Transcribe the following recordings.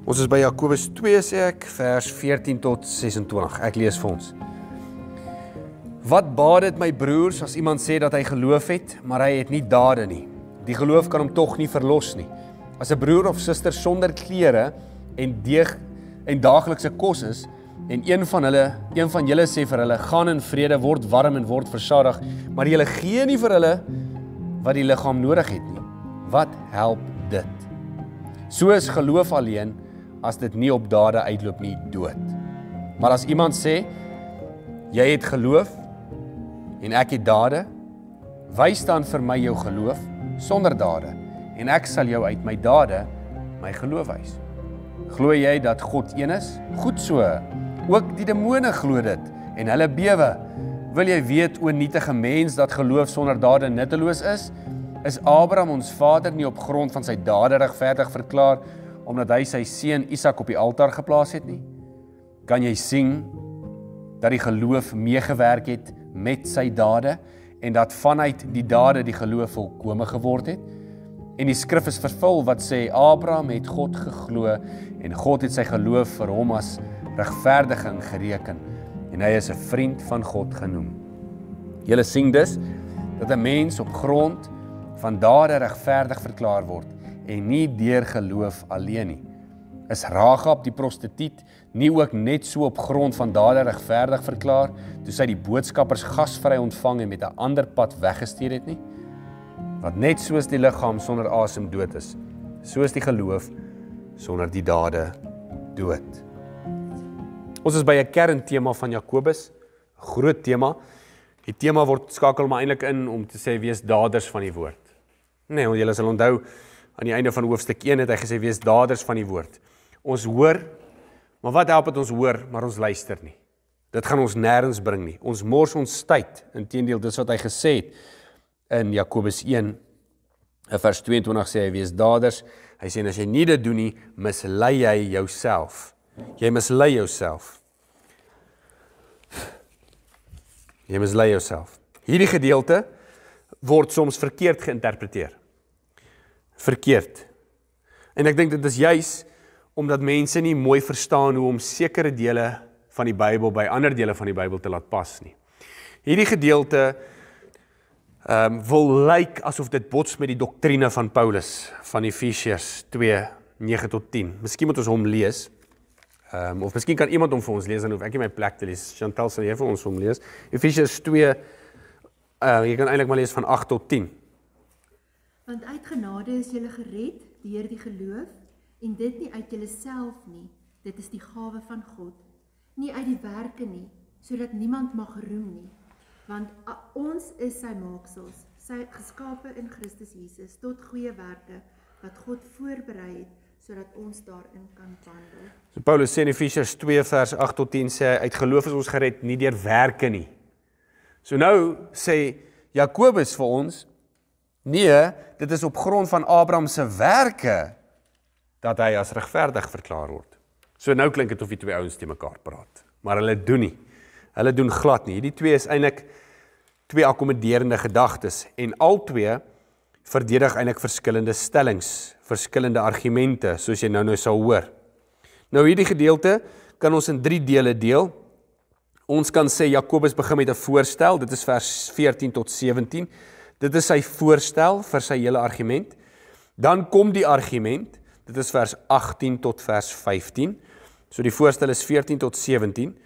Ons is by Jakobus 2 sê ek, vers 14 tot 26. Ek lees vir ons. Wat baat dit my broers as iemand sê dat hy geloof het, maar hy het nie dade nie? Die geloof kan hom tog nie verlos nie. As 'n broer of suster sonder klere en daaglikse kos is, en een van julle sê vir hulle, gaan in vrede, word warm en word versadig, maar julle gee nie vir hulle wat die liggaam nodig het nie. Wat help dit? So is geloof alleen, as dit nie op dade uitloop nie, dood. Maar as iemand sê, jy het geloof, en ek het dade, wys dan vir my jou geloof, sonder dade, en ek sal jou uit my dade, my geloof wys. Glo jy dat God een is? Goed so, ook die demone glo dit, en hulle bewe. Wil jy weet, o nietige mens, dat geloof sonder dade nutteloos is? Is Abraham ons vader nie op grond van sy dade regverdig verklaar, omdat hy sy seun Isak op die altaar geplaas het nie? Kan jy sien dat die geloof meegewerk het met sy dade, en dat vanuit die dade die geloof volkome geword het? En die skrif is vervul wat sê, Abraham het God geglo, en God het sy geloof vir hom as regverdiging gereken, en hy is 'n vriend van God genoem. Julle sien dus, dat 'n mens op grond van dade regverdig verklaar word, en nie deur geloof alleen nie. Is Rahab die prostituut nie ook net so op grond van dade regverdig verklaar, toe sy die boodskappers gasvry ontvang en met 'n ander pad weggestuur het nie? Want net soos die liggaam sonder asem dood is, so is die geloof sonder die dade dood. Ons is by 'n kerntema van Jakobus, 'n groot tema. Die tema word skakel maar eintlik in om te sê, wees daders van die woord. Nee, want julle sal onthou, aan die einde van hoofstuk 1 het hy gesê, wees daders van die woord. Ons hoor, maar wat help het ons hoor, maar ons luister nie. Dit gaan ons nêrens bring nie. Ons mors ons tyd, inteendeel, dis wat hy gesê het in Jakobus 1, vers 22 sê hy, wees daders. Hy sê, as jy nie dit doen nie, mislei jy jouself. Jy mislei jouself. Jy mislei jouself. Hierdie gedeelte word soms verkeerd geïnterpreteer. Verkeerd. En ek dink dit is juis omdat mense nie mooi verstaan hoe om sekere dele van die Bybel by ander dele van die Bybel te laat pas nie. Hierdie gedeelte wil lyk asof dit bots met die doktrine van Paulus, van Efesiërs 2, 9 tot 10. Miskien moet ons hom lees, of miskien kan iemand hom vir ons lees, dan hoef ek nie my plek te lees. Chantal, sal jy vir ons hom lees? Efesiërs 2, jy kan eintlik maar lees van 8 tot 10. Want uit genade is julle gered deur die geloof, en dit nie uit julleself nie, dit is die gawe van God, nie uit die werke nie, sodat niemand mag roem nie, want ons is sy maaksels, sy geskape in Christus Jesus, tot goeie werke, wat God voorberei het, sodat ons daarin kan wandel. So Paulus sê in Efesiërs 2 vers 8 tot 10 sê, uit geloof is ons gered, nie deur werke nie. So nou sê Jakobus vir ons, nee, dit is op grond van Abraham se werke, dat hy as regverdig verklaar word. So nou klink dit of die twee ouens te mekaar praat, maar hulle doen nie. Hulle doen glad nie. Hierdie twee is eintlik twee akkommoderende gedagtes, en al twee verdedig eintlik verskillende stellings, verskillende argumente, soos jy nou sal hoor. Nou hierdie gedeelte kan ons in 3 dele deel. Ons kan sê Jakobus begin met 'n voorstel, dit is vers 14 tot 17. Dit is sy voorstel vir sy hele argument. Dan kom die argument, dit is vers 18 tot vers 15. So die voorstel is 14 tot 17.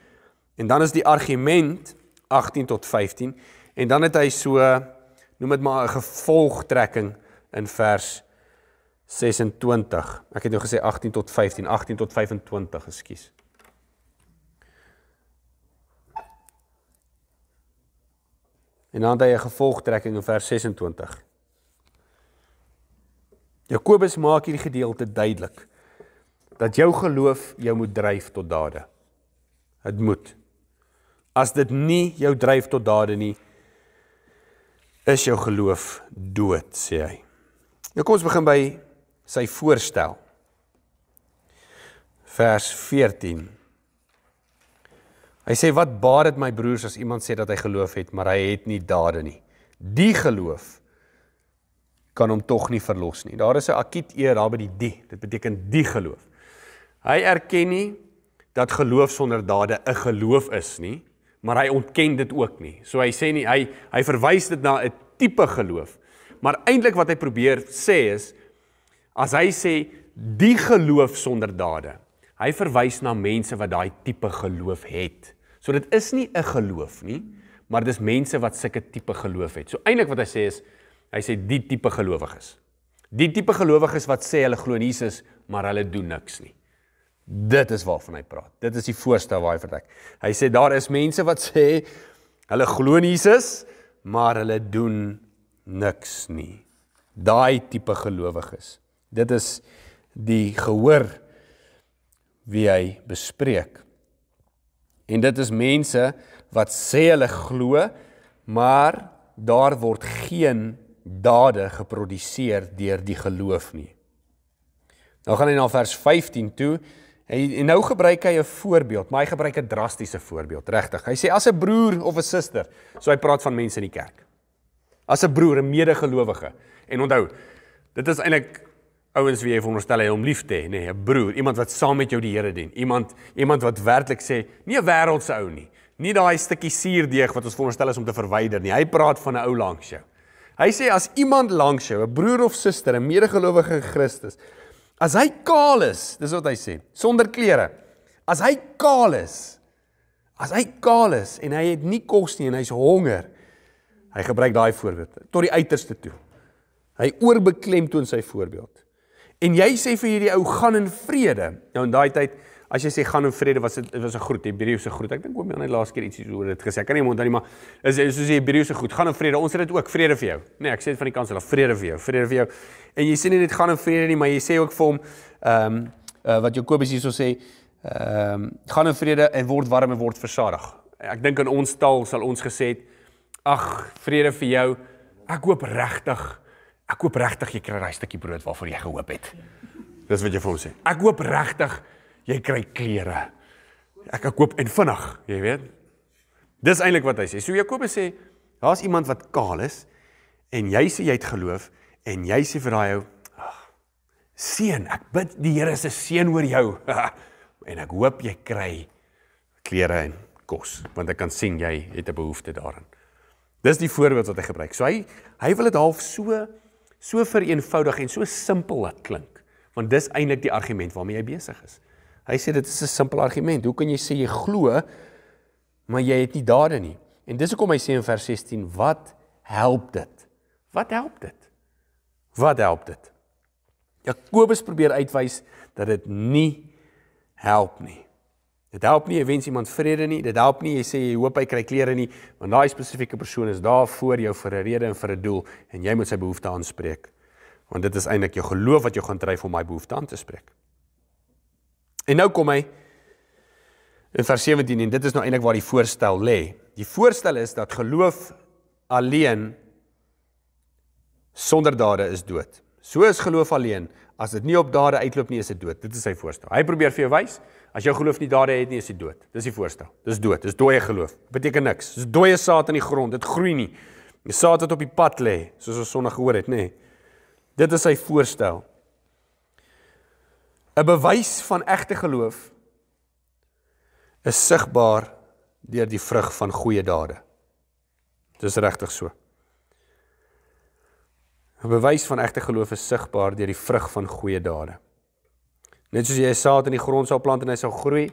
En dan is die argument 18 tot 15. En dan het hy so, noem dit maar 'n gevolgtrekking in vers 26. Ek het nou gesê 18 tot 15, 18 tot 25, ekskuus. En dan het hy 'n gevolgtrekking in vers 26. Jakobus maak hierdie gedeelte duidelik, dat jou geloof jou moet dryf tot dade. Het moet. As dit nie jou dryf tot dade nie, is jou geloof dood, sê hy. Nou kom ons begin by sy voorstel. Vers 14. Hy sê, wat baat dit my broers as iemand sê dat hy geloof het, maar hy het nie dade nie. Die geloof kan hom tog nie verlos nie. Daar is 'n akiet eer daar by die. Dit beteken die geloof. Hy erken nie dat geloof sonder dade 'n geloof is nie, maar hy ontken dit ook nie. So hy sê nie, hy verwys dit na 'n tipe geloof. Maar eintlik wat hy probeer sê is, as hy sê die geloof sonder dade, hy verwys na mense wat daai tipe geloof het. So dit is nie 'n geloof nie, maar dis mense wat sulke tipe geloof het. So eintlik wat hy sê is, hy sê die tipe gelowiges. Die tipe gelowiges wat sê hulle glo in Jesus, maar hulle doen niks nie. Dit is waarvan hy praat. Dit is die voorstel waar hy vertrek. Hy sê daar is mense wat sê hulle glo in Jesus, maar hulle doen niks nie. Daai tipe gelowiges. Dit is die gehoor wie hy bespreek. En dit is mense wat sê hulle glo, maar daar word geen dade geproduseer deur die geloof nie. Nou gaan hy na vers 15 toe, en nou gebruik hy 'n voorbeeld, maar hy gebruik 'n drastiese voorbeeld, regtig. Hy sê as 'n broer of 'n suster, so hy praat van mense in die kerk. As 'n broer, 'n medegelowige. En onthou, dit is eintlik ouens wie jy veronderstel hy om lief te hê, nee, 'n broer, iemand wat saam met jou die Here dien. Iemand wat werklik sê, nie 'n wêreldse ou nie. Nie daai stukkie suurdeeg wat ons veronderstel is om te verwyder nie. Hy praat van 'n ou langs jou. Hy sê as iemand langs jou, 'n broer of suster, 'n medegelowige in Christus, as hy kaal is, dis wat hy sê, sonder klere. As hy kaal is en hy het nie kos nie en hy's honger, hy gebruik daai voorbeeld tot die uiterste toe. Hy oorbeklemtoon sy voorbeeld. En jy sê vir hierdie ou, gaan in vrede. Nou in daai tyd, as jy sê gaan in vrede, was 'n groet, Hebreëse groet. Ek dink oom Jan het laas keer ietsie oor dit gesê. Ek kan nie onthou nie, maar is soos die Hebreëse groet, gaan in vrede. Ons het dit ook, vrede vir jou. Nee, ek sê dit van die kans af, vrede vir jou, vrede vir jou. En jy sê nie net gaan in vrede nie, maar jy sê ook vir hom wat Jakobus hierso sê, gaan in vrede en word warm en word versadig. Ek dink in ons taal sal ons gesê het, ag, vrede vir jou. Ek hoop regtig jy kry daai stukkie brood waarvoor jy gehoop het. Dis wat jy vir hom sê. Ek hoop regtig jy kry klere. Ek hoop en vinnig, jy weet. Dis eintlik wat hy sê. So Jakobus sê, daar's iemand wat kaal is en jy sê jy het geloof en jy sê vir daai ou, seën, ek bid die Here se seën oor jou. En ek hoop jy kry klere en kos, want ek kan sien jy het 'n behoefte daarin. Dis die voorbeeld wat hy gebruik. So hy wil dit half so vereenvoudig en so simpel laat klink, want dis eintlik die argument waarmee jy besig is. Hy sê dit is 'n simpel argument. Hoe kan jy sê jy glo, maar jy het nie dade nie? En dis hoekom hy sê in vers 16, wat help dit? Wat help dit? Wat help dit? Jakobus probeer uitwys dat dit nie help nie. Dit help nie, jy wens iemand vrede nie, dit help nie, jy sê jy hoop hy kry klere nie, want daai spesifieke persoon is daar voor jou vir 'n rede en vir 'n doel, en jy moet sy behoefte aanspreek. Want dit is eintlik jou geloof wat jou gaan dryf om my behoefte aan te spreek. En nou kom hy in vers 17, en dit is nou eintlik waar die voorstel lê. Die voorstel is dat geloof alleen sonder dade is dood. So is geloof alleen. As dit nie op dade uitloop nie, is dit dood. Dit is sy voorstel. Hy probeer vir jou wys, as jou geloof nie dade het nie, is dit dood. Dis die voorstel. Dis dood. Dis dooie geloof. Beteken niks. Dis dooie saad in die grond. Dit groei nie. Die saad wat op die pad lê, soos ons Sondag gehoor het, nê. Dit is sy voorstel. 'n Bewys van egte geloof is sigbaar deur die vrug van goeie dade. Dis regtig so. 'n Bewys van egte geloof is sigbaar deur die vrug van goeie dade. Net soos jy 'n saad in die grond sal plant en hy sal groei,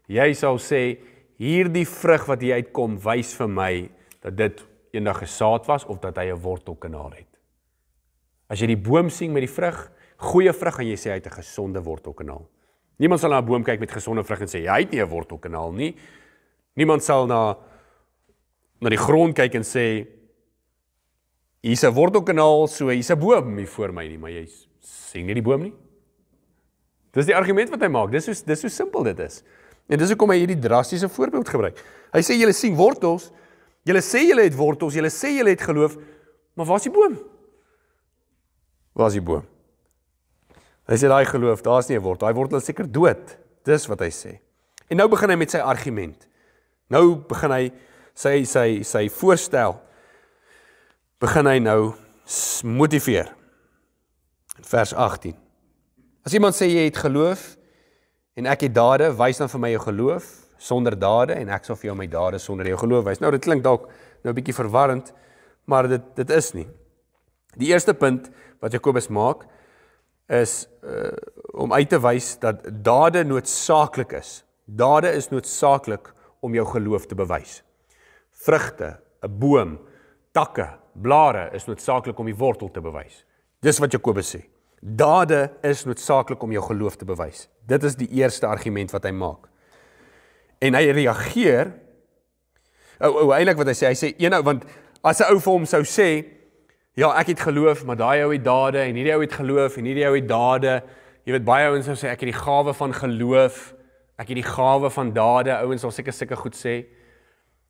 jy sal sê, hierdie vrug wat hier uitkom, wys vir my dat dit eendag 'n saad was of dat hy 'n wortelkanaal het. As jy die boom sien met die vrug, goeie vrug, en jy sê hy het 'n gesonde wortelkanaal. Niemand sal na 'n boom kyk met gesonde vrug en sê hy het nie 'n wortelkanaal nie. Niemand sal na die grond kyk en sê hier's 'n wortelkanaal, so hier's 'n boom hier voor my nie, maar jy sien nie die boom nie. Dis die argument wat hy maak. Dis so simpel dit is. En dis hoekom hy hierdie drastiese voorbeeld gebruik. Hy sê julle sien wortels, julle sê julle het wortels, julle sê julle het geloof, maar waar's die boom? Waar's die boom? Hy sê daai geloof, daar's nie 'n wortel. Daai wortel is seker dood. Dis wat hy sê. En nou begin hy met sy argument. Nou begin hy sy voorstel begin hy nou motiveer. In vers 18. As iemand sê jy het geloof en ek het dade, wys dan vir my jou geloof sonder dade en ek sal vir jou my dade sonder jou geloof wys. Nou dit klink dalk nou 'n bietjie verwarrend, maar dit is nie. Die eerste punt wat Jakobus maak is om uit te wys dat dade noodsaaklik is. Dade is noodsaaklik om jou geloof te bewys. Vrugte, 'n boom, takke, blare is noodsaaklik om die wortel te bewys. Dis wat Jakobus sê. Dade is noodsaaklik om jou geloof te bewys. Dit is die eerste argument wat hy maak. En hy reageer, eintlik wat hy sê, want as 'n ou vir hom sou sê, ja, ek het geloof, maar daai ou het dade, en hierdie ou het geloof, en hierdie ou het dade, jy weet, baie ouens sou sê, ek het die gawe van geloof, ek het die gawe van dade, ouens sal seker goed sê,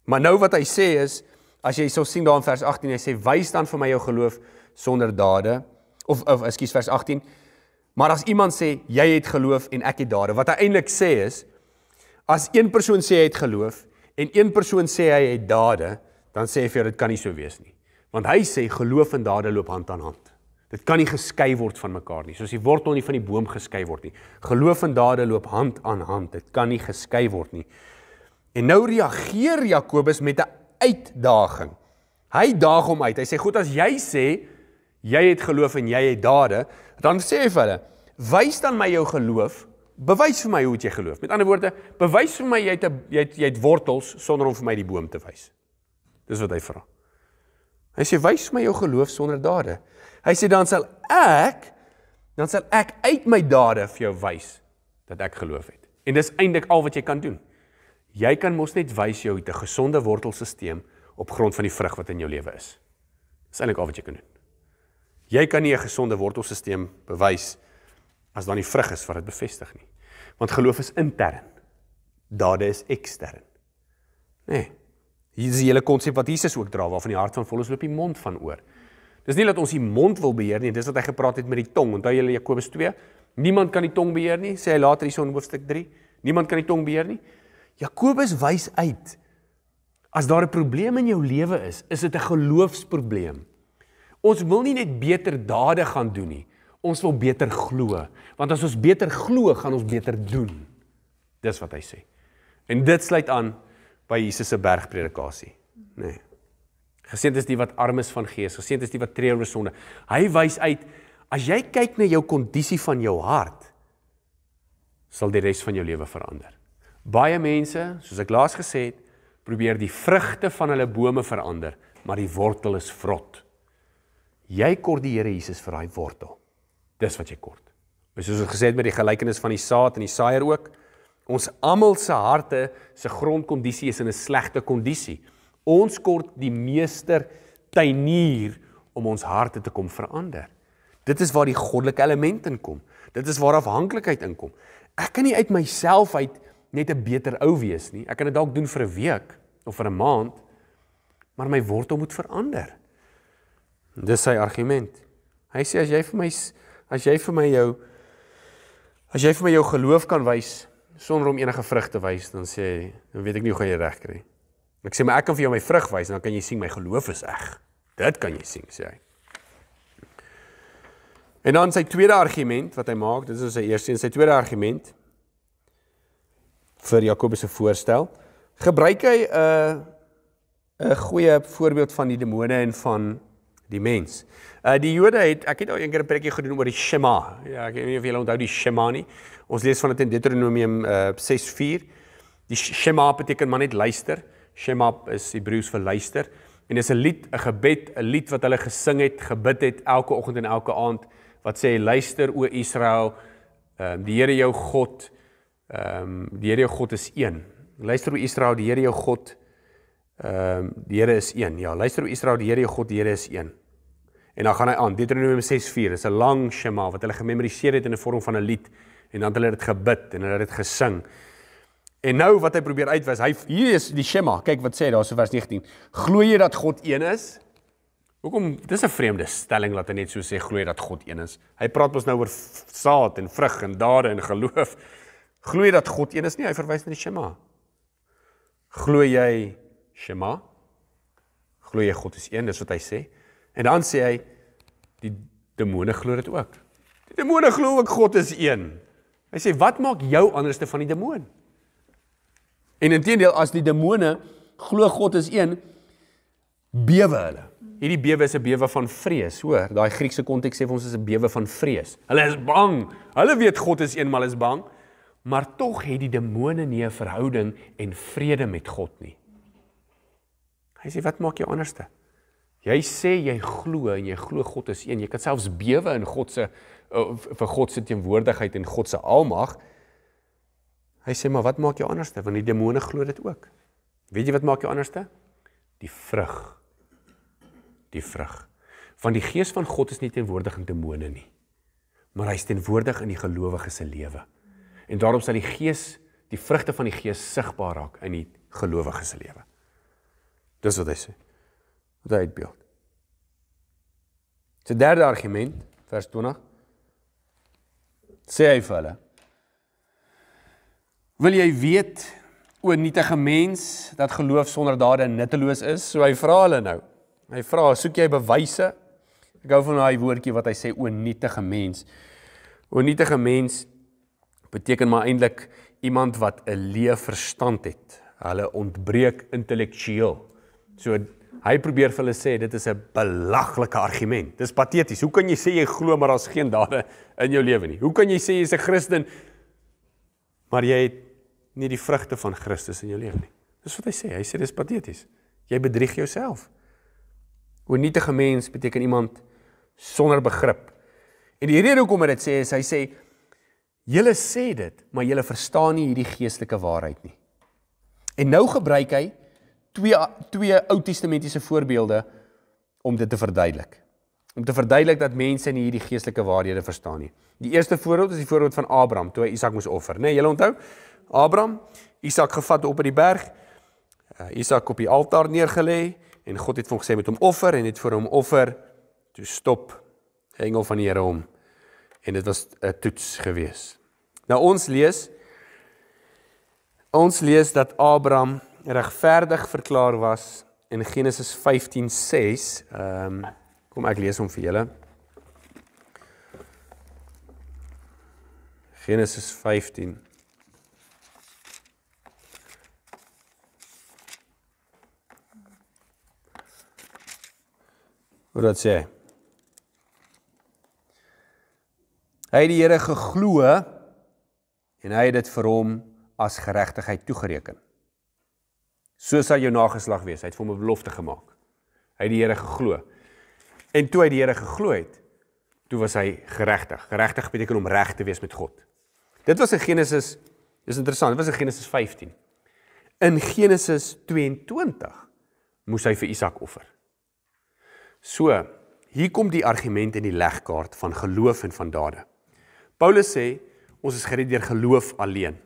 maar nou wat hy sê is, as jy sal sien daar in vers 18, hy sê, wys dan vir my jou geloof sonder dade, ekskuus vers 18, maar as iemand sê, jy het geloof en ek het dade, wat hy eintlik sê is, as een persoon sê hy het geloof, en een persoon sê hy het dade, dan sê hy vir jou, dit kan nie so wees nie. Want hy sê, geloof en dade loop hand aan hand. Dit kan nie geskei word van mekaar nie, soos die wortel nie van die boom geskei word nie. Geloof en dade loop hand aan hand, dit kan nie geskei word nie. En nou reageer Jakobus met 'n uitdaging. Hy daag hom uit, hy sê, goed, as jy sê, jy het geloof en jy het dade, dan sê hy vir hulle, wys dan my jou geloof, bewys vir my hoe het jy geloof. Met ander woorde, bewys vir my jy het wortels sonder om vir my die boom te wys. Dis wat hy vra. Hy sê, wys vir my jou geloof sonder dade. Hy sê, dan sal ek uit my dade vir jou wys dat ek geloof het. En dis eintlik al wat jy kan doen. Jy kan mos net wys jou het 'n gesonde wortelsisteem op grond van die vrug wat in jou lewe is. Dis eintlik al wat jy kan doen. Jy kan nie 'n gesonde wortelsisteem bewys as dan die vrug is wat dit bevestig nie. Want geloof is intern. Dade is ekstern. Nee. Hier is die hele konsep wat Jesus ook dra, waarvan die hart van vol is, loop die mond van oor. Dis nie dat ons die mond wil beheer nie, dis wat hy gepraat het met die tong. Onthou julle Jakobus 2? Niemand kan die tong beheer nie, sê hy later hierso in hoofstuk 3. Niemand kan die tong beheer nie. Jakobus wys uit, as daar 'n probleem in jou lewe is dit 'n geloofsprobleem. Ons wil nie net beter dade gaan doen nie, ons wil beter glo. Want as ons beter glo, gaan ons beter doen. Dis wat hy sê. En dit sluit aan by Jesus se bergpredikasie. Nee. Geseënd is die wat arm is van gees, geseënd is die wat treur oor sonde. Hy wys uit, as jy kyk na jou kondisie van jou hart, sal die res van jou lewe verander. Baie mense, soos ek laas gesê het, probeer die vrugte van hulle bome verander, maar die wortel is vrot. Jy kort die Here Jesus vir daai wortel. Dis wat jy kort. Soos ons gesê het met die gelykenis van die saad en die saaier ook, ons almal se harte se grondkondisie is in 'n slegte kondisie. Ons kort die meester tuinier om ons harte te kom verander. Dit is waar die goddelike element inkom. Dit is waar afhanklikheid inkom. Ek kan nie uit myself uit net 'n beter ou wees nie. Ek kan dit dalk doen vir 'n week of vir 'n maand, maar my wortel moet verander. Dis sy argument. Hy sê as jy vir my jou geloof kan wys sonder om enige vrug te wys, dan weet ek nie hoe gaan jy reg kry. Ek sê maar ek kan vir jou my vrug wys en dan kan jy sien my geloof is reg. Dit kan jy sien, sê hy. En dan sy tweede argument wat hy maak, dit is sy eerste en sy tweede argument vir Jakobus se voorstel, gebruik hy 'n goeie voorbeeld van die demone en van die mens. Die Jode ek het al eendag 'n preekie gedoen oor die Shema. Ja, ek weet nie of julle onthou die Shema nie. Ons lees van dit in Deuteronomium 6:4. Die Shema beteken maar net luister. Shema is Hebreëus vir luister. En dis 'n lied, 'n gebed, 'n lied wat hulle gesing het, gebid het elke oggend en elke aand, wat sê, luister o Israel, die Here jou God, die Here jou God is een. Luister o Israel, die Here jou God, die Here is een. Ja, luister o Israel, die Here jou God, die Here is een. En dan gaan hy aan, Deuteronomium 6:4, is 'n lang Shema, wat hulle gememoriseer het in 'n vorm van 'n lied, en dan het hulle dit gebid, en hulle het dit gesing. En nou wat hy probeer uitwys, hier is die Shema, kyk wat sê hy daar so vers 19, glo jy dat God een is? Hoekom, dis 'n vreemde stelling dat hy net so sê, glo jy dat God een is? Hy praat ons nou oor saad en vrug en dade en geloof. Glo jy dat God een is nie? Hy verwys na die Shema. Glo jy Shema? Glo jy God is een, dis wat hy sê. En dan sê hy, die demone glo dit ook. Die demone glo ook God is een. Hy sê, wat maak jou anderste van die demoon? En inteendeel, as die demone glo God is een, bewe hulle. Hierdie bewe is 'n bewe van vrees, hoor. Daai Griekse konteks sê vir ons is 'n bewe van vrees. Hulle is bang. Hulle weet God is een, maar hulle is bang. Maar tog het die demone nie 'n verhouding en vrede met God nie. Hy sê, wat maak jou anderste? Jy sê jy glo en jy glo God is een. Jy kan selfs bewe in vir God se teenwoordigheid en God se almag. Hy sê, maar wat maak jou anderste? Want die demone glo dit ook. Weet jy wat maak jou anderste? Die vrug. Die vrug. Want die gees van God is nie teenwoordig in demone nie. Maar hy is teenwoordig in die gelowige se lewe. En daarom sal die gees, die vrugte van die gees sigbaar raak in die gelowige se lewe. Dis wat hy sê. Wat hy uitbeeld. Sy derde argument, vers 20. Sê hy vir hulle, wil jy weet, o nietige mens, dat geloof sonder dade nutteloos is? So hy vra hulle nou. Hy vra, soek jy bewyse? Ek hou van daai woordjie wat hy sê, o nietige mens. O nietige mens beteken maar eintlik iemand wat 'n leë verstand het. Hulle ontbreek intellektueel. So hy probeer vir hulle sê, dit is 'n belaglike argument. Dis pateties. Hoe kan jy sê jy glo, maar daar's geen dade in jou lewe nie? Hoe kan jy sê jy's 'n Christen, maar jy het nie die vrugte van Christus in jou lewe nie? Dis wat hy sê. Hy sê dis pateties. Jy bedrieg jouself. O nietige mens beteken iemand sonder begrip. En die rede hoekom hy dit sê, is hy sê, julle sê dit, maar julle verstaan nie hierdie geestelike waarheid nie. En nou gebruik hy twee Ou Testamentiese voorbeelde om dit te verduidelik. Om te verduidelik dat mense nie hierdie geestelike waarhede verstaan nie. Die eerste voorbeeld is die voorbeeld van Abraham, toe hy Isak moes offer. Nee, julle onthou? Abraham, Isak gevat op by die berg, Isak op die altaar neergelê, en God het vir hom gesê met hom offer, en het vir hom offer, toe stop, engel van die Here hom, en dit was 'n toets gewees. Nou ons lees dat Abraham regverdig verklaar was in Genesis 15:6. Kom ek lees hom vir julle. Genesis 15. Wat dit sê? Hy het die Here geglo en hy het dit vir hom as geregtigheid toegereken. So sal jou nageslag wees. Hy het vir hom 'n belofte gemaak. Hy het die Here geglo. En toe hy die Here geglo het, toe was hy geregtig. Geregtig beteken om reg te wees met God. Dit was in Genesis, dis interessant, dit was in Genesis 15. In Genesis 22 moes hy vir Isak offer. So, hier kom die argument in die legkaart van geloof en van dade. Paulus sê, ons is gered deur geloof alleen.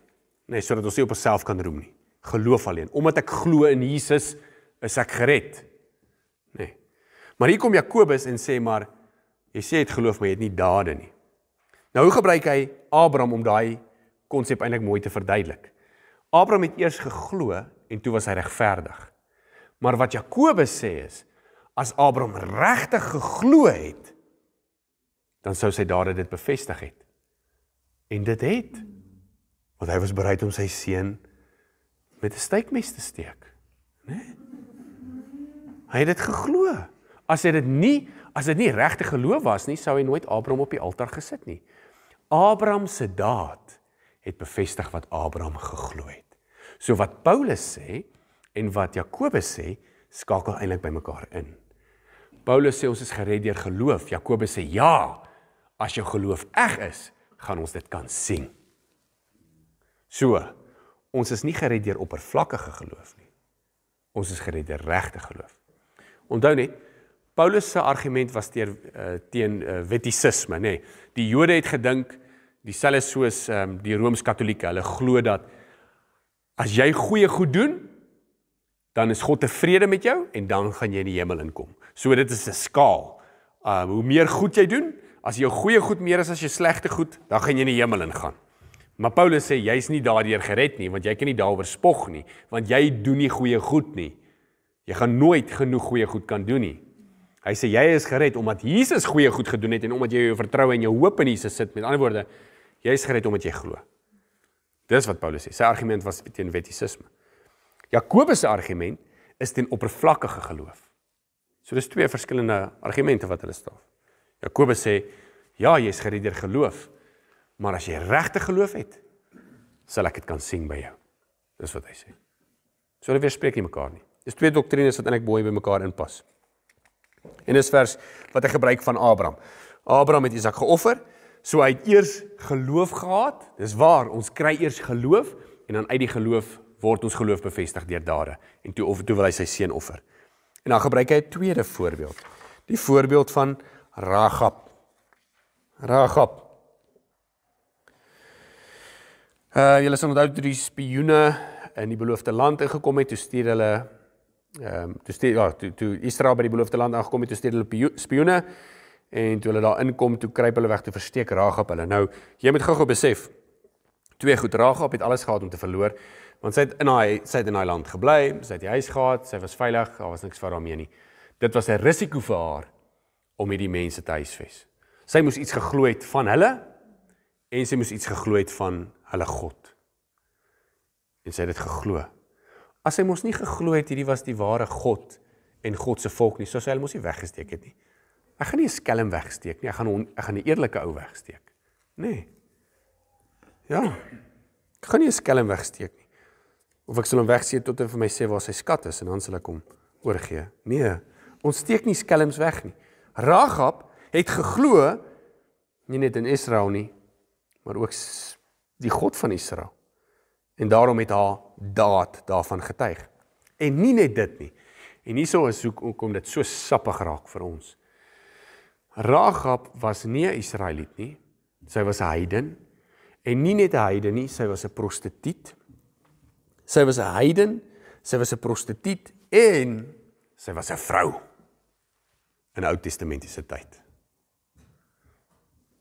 Nee, sodat ons nie op onsself kan roem nie. Geloof alleen. Omdat ek glo in Jesus, is ek gered. Nee. Maar hier kom Jakobus en sê, maar, jy sê het geloof, maar jy het nie dade nie. Nou, hoe gebruik hy Abraham om daai konsep eintlik mooi te verduidelik? Abraham het eers geglo, en toe was hy regverdig. Maar wat Jakobus sê is, as Abraham regtig geglo het, dan sou sy dade dit bevestig het. En dit het. Want hy was bereid om sy seun met 'n steekmes te steek. Nee? Hy het dit geglo. As dit nie regte geloof was nie, sou hy nooit Abraham op die altaar gesit nie. Abraham se daad het bevestig wat Abraham geglo het. So wat Paulus sê en wat Jakobus sê, skakel eintlik by mekaar in. Paulus sê ons is gered deur geloof. Jakobus sê ja, as jou geloof eg is, gaan ons dit kan sien. So, ons is nie gered deur oppervlakkige geloof nie. Ons is gered deur regte geloof. Onthou net, Paulus se argument was teen wettisisme, nê. Die Jode het gedink, dieselfde soos die Rooms-Katolieke, hulle glo dat as jy goeie goed doen, dan is God tevrede met jou en dan gaan jy in die hemel inkom. So dit is 'n skaal. Hoe meer goed jy doen, as jou goeie goed meer is as jou slegte goed, dan gaan jy in die hemel ingaan. Maar Paulus sê, jy's nie daardeur gered nie, want jy kan nie daaroor spog nie, want jy doen nie goeie goed nie. Jy gaan nooit genoeg goeie goed kan doen nie. Hy sê, jy is gered omdat Jesus goeie goed gedoen het, en omdat jy jou vertroue en jou hoop in Jesus sit. Met ander woorde, Jy is gered omdat jy glo. Dis wat Paulus sê. Sy argument was teen wettisisme. Jakobus se argument is teen oppervlakkige geloof. So dis twee verskillende argumente wat hulle staan. Jakobus sê, ja, jy is gered deur geloof, maar as jy regte geloof het, sal ek dit kan sien by jou. Dis wat hy sê. So hulle weerspreek nie mekaar nie. Dis twee doktrines wat eintlik mooi by mekaar inpas. En dis vers wat hy gebruik van Abraham. Abraham het Isak geoffer, so hy het eers geloof gehad. Dis waar, ons kry eers geloof, en dan uit die geloof word ons geloof bevestig deur dade. En toe wil hy sy seun offer. En dan gebruik hy 'n tweede voorbeeld. Die voorbeeld van Rahab. Julle sal onthou toe die spioene in die beloofde land ingekom het, toe stuur hulle toe Israel by die beloofde land aangekom het, toe stuur hulle spioene, en toe hulle daar inkom, toe kruip hulle weg, toe versteek Rahab hulle. Nou, jy moet gou besef, twee goed, Rahab het alles gehad om te verloor, want sy het in daai land gebly, sy het die huis gehad, sy was veilig, daar was niks vir haar mee nie. Dit was 'n risiko vir haar, om hierdie mense te huisves. Sy moes iets geglo het van hulle, en sy moes iets geglo het van hulle God. En sy het dit geglo. As sy mos nie geglo het, hierdie was die ware God, en God se volk nie, so sy hulle mos nie weggesteek het nie. Ek gaan nie 'n skelm wegsteek nie, ek gaan 'n eerlike ou wegsteek. Nee. Ja, ek gaan nie 'n skelm wegsteek nie. Of ek sal hom wegsteek tot hy vir my sê waar sy skat is, en dan sal ek hom oorgee. Nee, ons steek nie skelms weg nie. Rahab het geglo, nie net in Israel nie, maar ook die God van Israel. En daarom het haar daad daarvan getuig. En nie net dit nie. En hierso is hoekom dit so sappig raak vir ons. Rahab was nie 'n Israeliet nie, sy was 'n heiden, en nie net 'n heiden nie, sy was 'n prostituut. Sy was 'n heiden, sy was 'n prostituut, en sy was 'n vrou in Ou Testamentiese tyd.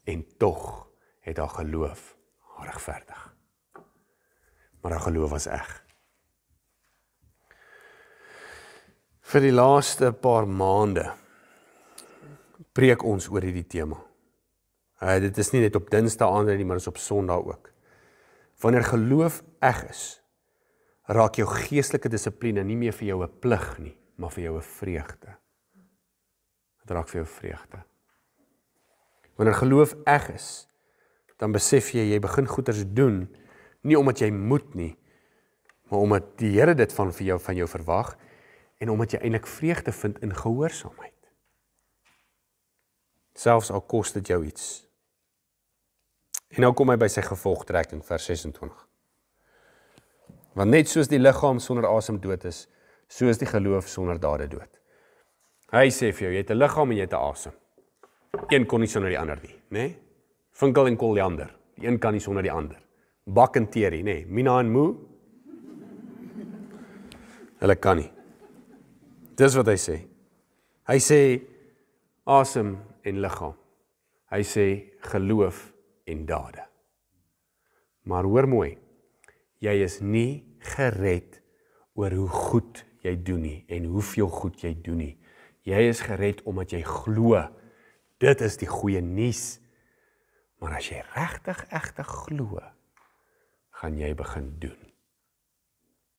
En tog het haar geloof haar regverdig. Maar haar geloof was eg. Vir die laaste paar maande preek ons oor hierdie tema. Dit is nie net op Dinsdae aande nie, maar is op Sondag ook. Wanneer geloof eg is, raak jou geestelike dissipline nie meer vir jou 'n plig nie, maar vir jou 'n vreugde. Dit raak vir jou vreugde. Wanneer geloof eg is, dan besef jy begin goeders doen, nie omdat jy moet nie, maar omdat die Here dit van jou verwag, en omdat jy eintlik vreugde vind in gehoorsaamheid. Selfs al kos dit jou iets. En nou kom hy by sy gevolgtrekking, vers 26. Want net soos die liggaam sonder asem dood is, so is die geloof sonder dade dood. Hy sê vir jou, jy het 'n liggaam en jy het 'n asem. Een kon nie sonder die ander nie, né? Vinkel en koriander, die een kan nie sonder die ander. Bak en teerie, né? Mina en Moe, hulle kan nie. Dis wat hy sê. Hy sê asem en liggaam. Hy sê geloof en dade. Maar hoor mooi, jy is nie gered oor hoe goed jy doen nie, en hoeveel goed jy doen nie. Jy is gered omdat jy glo. Dit is die goeie nuus. Maar as jy regtig glo, gaan jy begin doen.